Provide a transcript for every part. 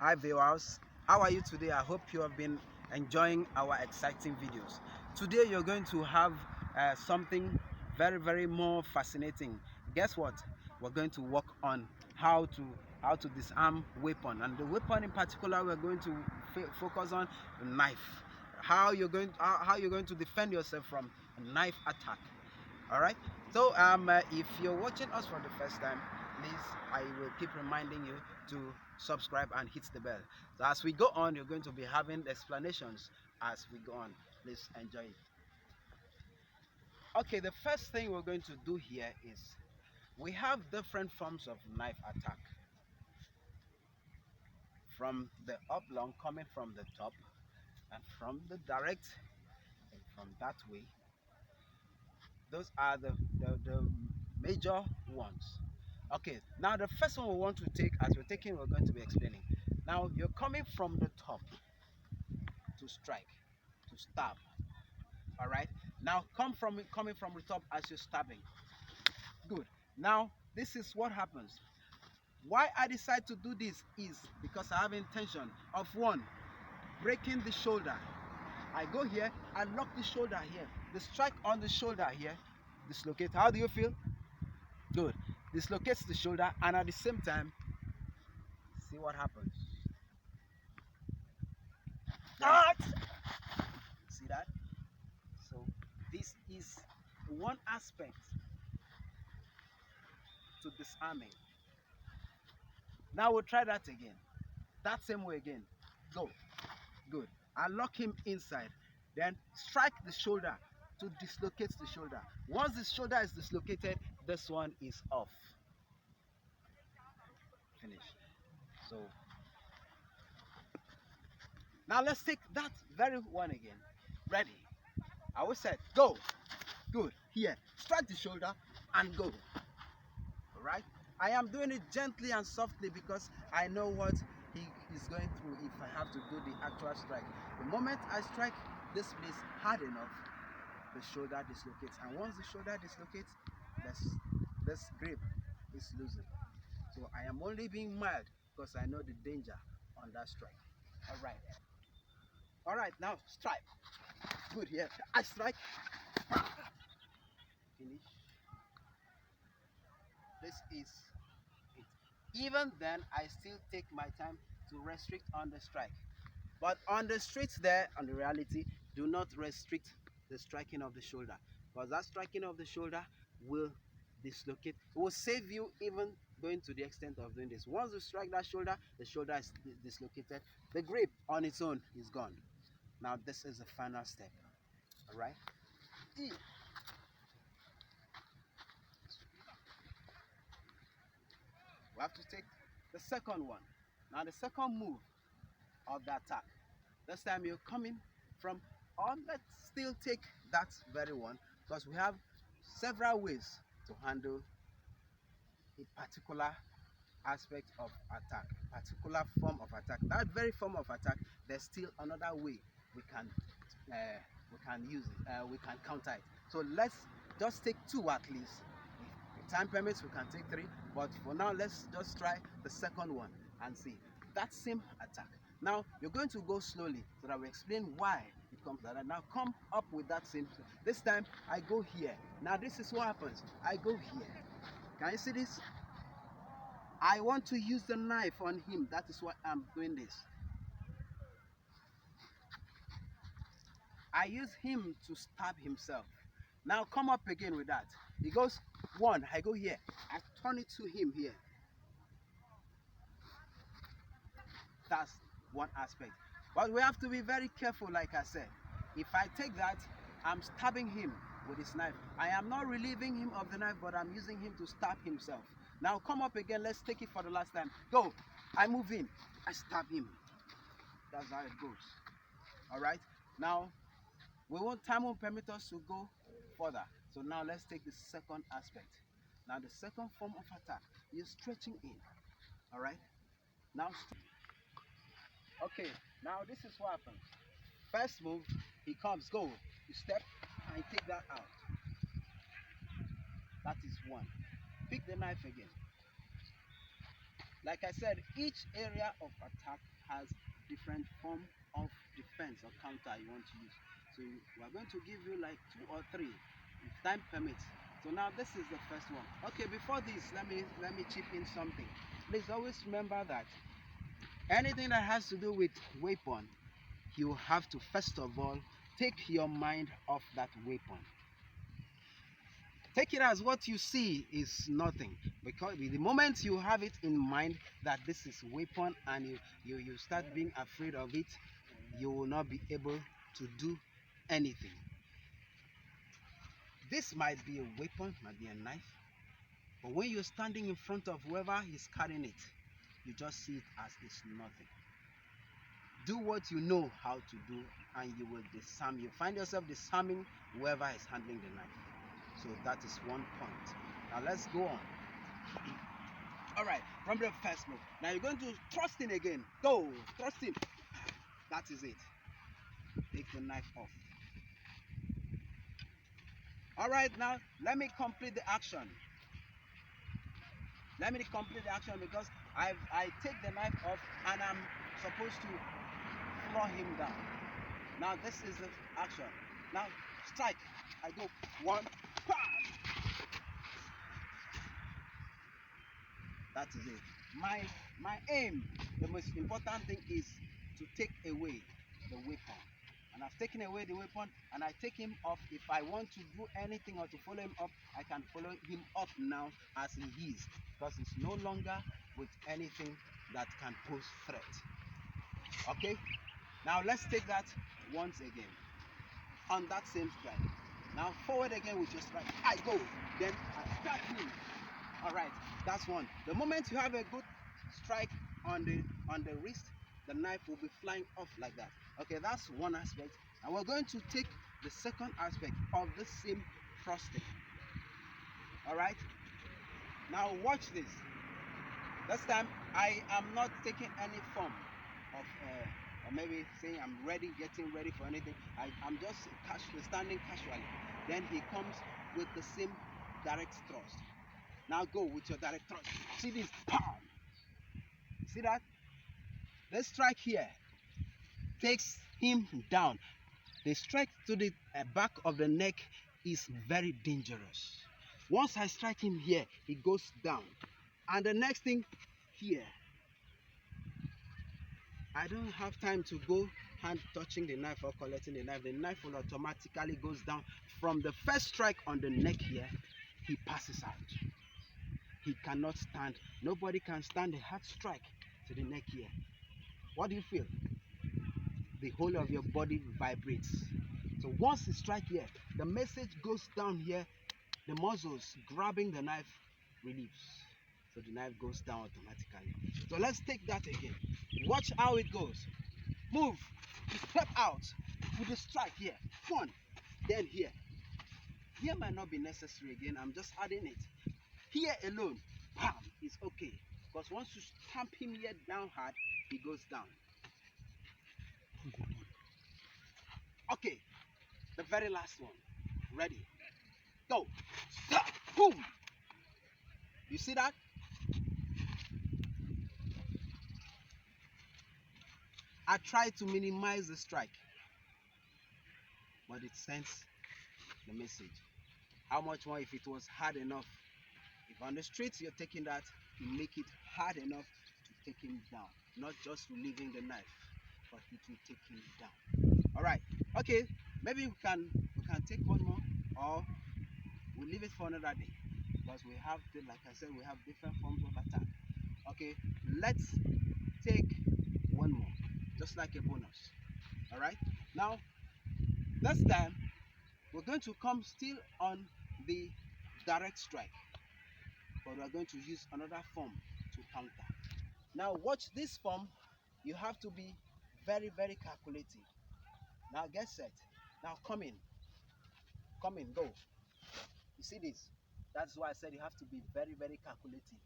Hi viewers, how are you today? I hope you have been enjoying our exciting videos. Today you're going to have something very more fascinating. Guess what? We're going to work on how to disarm weapon, and the weapon in particular we're going to focus on the knife. How you're going to defend yourself from a knife attack. All right, so if you're watching us for the first time, please, I will keep reminding you to subscribe and hit the bell. So as we go on, you're going to be having explanations as we go on. Please enjoy it. Okay, the first thing we're going to do here is we have different forms of knife attack, from the oblong coming from the top, and from the direct and from that way. Those are the major ones. Okay, now the first one we want to take, as we're taking, we're going to be explaining. Now you're coming from the top to strike, to stab. All right. Now coming from the top as you're stabbing. Good. Now this is what happens. Why I decide to do this is because I have intention of one, breaking the shoulder. I go here, I lock the shoulder here. The strike on the shoulder here, dislocate. How do you feel? Good. Dislocates the shoulder, and at the same time, see what happens. Ah! See that? So this is one aspect to disarming. Now we'll try that again. That same way again. Go. Good. I lock him inside. Then strike the shoulder to dislocate the shoulder. Once the shoulder is dislocated, this one is off. Finish. So now let's take that very one again. Ready. I will say go. Good. Here. Strike the shoulder and go. Alright? I am doing it gently and softly because I know what he is going through if I have to do the actual strike. The moment I strike this place hard enough, the shoulder dislocates. And once the shoulder dislocates, this grip is losing. So I am only being mild because I know the danger on that strike. Alright. Alright, now strike. Good, here. I strike. Finish. This is it. Even then, I still take my time to restrict on the strike. But on the streets there, on the reality, do not restrict the striking of the shoulder. Because that striking of the shoulder will dislocate. It will save you even going to the extent of doing this. Once you strike that shoulder, the shoulder is dislocated. The grip on its own is gone. Now this is the final step. Alright? We have to take the second one. Now the second move of the attack. This time you're coming from on. Let's still take that very one because we have several ways to handle a particular aspect of attack, particular form of attack. That very form of attack, there's still another way we can use it, we can counter it. So let's just take two at least. If time permits, we can take three, but for now let's just try the second one and see that same attack. Now you're going to go slowly so that we explain why it comes like that. Now come up with that same. This time I go here. Now this is what happens. I go here. Can you see this? I want to use the knife on him. That is why I'm doing this. I use him to stab himself. Now come up again with that. He goes one. I go here. I turn it to him here. That's one aspect. But we have to be very careful, like I said. If I take that, I'm stabbing him with his knife. I am not relieving him of the knife, but I'm using him to stab himself. Now come up again. Let's take it for the last time. Go. I move in. I stab him. That's how it goes. Alright? Now, time won't permit us to go further. So now let's take the second aspect. Now the second form of attack is stretching in. Alright? Now, okay, now this is what happens. First move, he comes, go. You step and take that out. That is one. Pick the knife again. Like I said, each area of attack has different form of defense or counter you want to use. So we are going to give you like 2 or 3 if time permits. So now this is the first one. Okay, before this, let me chip in something. Please always remember that anything that has to do with weapon, you have to first of all take your mind off that weapon. Take it as what you see is nothing, because the moment you have it in mind that this is weapon and you start being afraid of it, you will not be able to do anything. This might be a weapon, might be a knife, but when you're standing in front of whoever is carrying it, you just see it as it's nothing. Do what you know how to do and you will disarm. You find yourself disarming whoever is handling the knife. So that is one point. Now let's go on. All right, from the first move. Now you're going to thrust in again. Go, thrust in. That is it. Take the knife off. All right, now let me complete the action. Let me complete the action because I take the knife off and I'm supposed to floor him down. Now this is the action. Now strike. I go 1, bam! That is it. My aim, the most important thing is to take away the weapon. And I've taken away the weapon and I take him off. If I want to do anything or to follow him up, I can follow him up now as he is, because he's no longer with anything that can pose threat. Okay? Now let's take that once again. On that same strike. Now forward again with your strike. I go. Then I start him. Alright, that's one. The moment you have a good strike on the wrist, the knife will be flying off like that. Okay, that's one aspect. And we're going to take the second aspect of the same thrusting. Alright? Now watch this. This time I am not taking any form of or maybe saying I'm ready, getting ready for anything. I'm just standing casually. Then he comes with the same direct thrust. Now go with your direct thrust. See this? Pow! See that? This strike here takes him down. The strike to the back of the neck is very dangerous. Once I strike him here, he goes down. And the next thing here, I don't have time to go hand touching the knife or collecting the knife. The knife will automatically goes down. From the first strike on the neck here, he passes out. He cannot stand. Nobody can stand a hard strike to the neck here. What do you feel? The whole of your body vibrates. So once you strike here, the message goes down here. The muscles grabbing the knife relieves. So the knife goes down automatically. So let's take that again. Watch how it goes. Move. You step out with the strike here. One. Then here. Here might not be necessary again. I'm just adding it. Here alone, bam, is okay. Because once you stamp him here down hard, he goes down. Okay, the very last one. Ready? Go. Stop. Boom. You see that? I try to minimize the strike, but it sends the message. How much more if it was hard enough? If on the streets you're taking that, you make it hard enough to take him down. Not just relieving the knife, but it will take him down. Alright, okay, maybe we can take one more, or we'll leave it for another day. Because we have, like I said, we have different forms of attack. Okay, let's take one more, just like a bonus. Alright, now this time we're going to come still on the direct strike, but we're going to use another form to counter. Now watch this form. You have to be very, very calculative. Now get set. Now come in, go. You see this? That's why I said you have to be very, very calculative,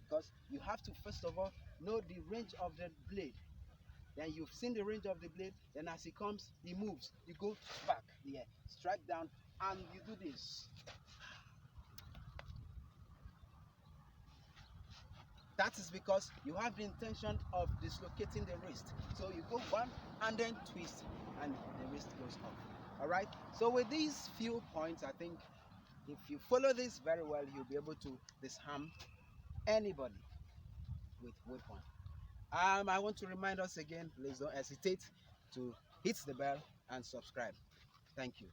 because you have to first of all know the range of the blade. Then you've seen the range of the blade. Then as he comes, he moves. You go back here, strike down, and you do this. That is because you have the intention of dislocating the wrist. So you go one and then twist and the wrist goes off. All right. So with these few points, I think if you follow this very well, you'll be able to disarm anybody with weapon. I want to remind us again, please don't hesitate to hit the bell and subscribe. Thank you.